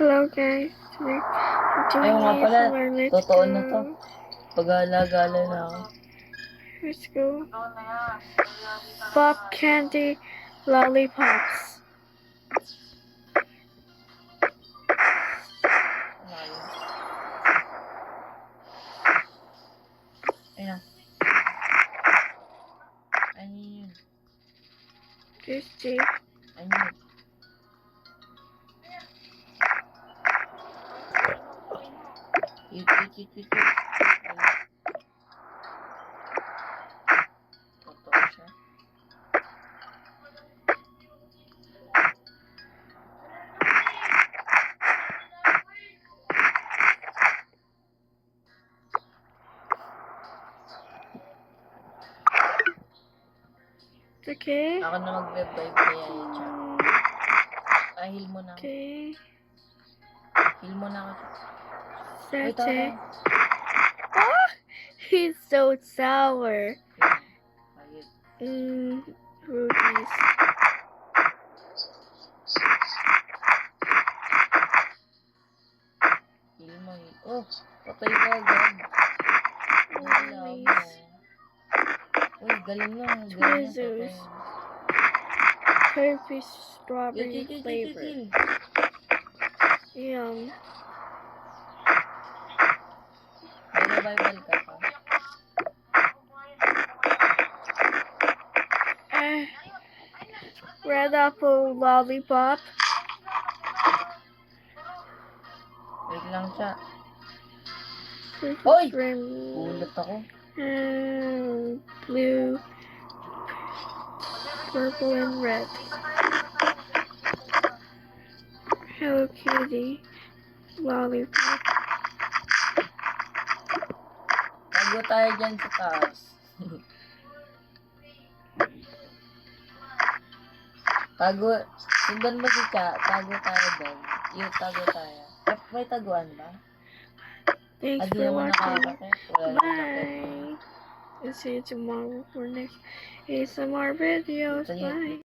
Hello guys, we're Ayaw doing nga pala, ASMR. Let's totoo go. na to. Pag-alagala na ako. Let's go. Pop candy lollipops. Ayun na. Ano yun? Tasty. Ano yun? Yut. Totoo siya. Okay. Ako na mag-vibe kaya yun siya. Heal mo na ako. Okay. Heal mo na ako. That's it. Oh, he's so sour. Rubies. Heal mo. Oh, patay ka agad. Rubies. Uy, galing lang. Tweezers. Perfect strawberry flavor. Yum. May revival ka pa. Red apple lollipop. Wait lang siya. Oy! Ulat ako. Blue, purple, and red. Hello Kitty lollipop. Tago tayo dyan sa taas. Tago. Sundan mo si Cha. Tago tayo doon. Yung tago tayo. May taguan ba? Thanks Adi for naman watching. nakakate. Wala Bye. And see you tomorrow for next ASMR videos. Ito yun. Bye.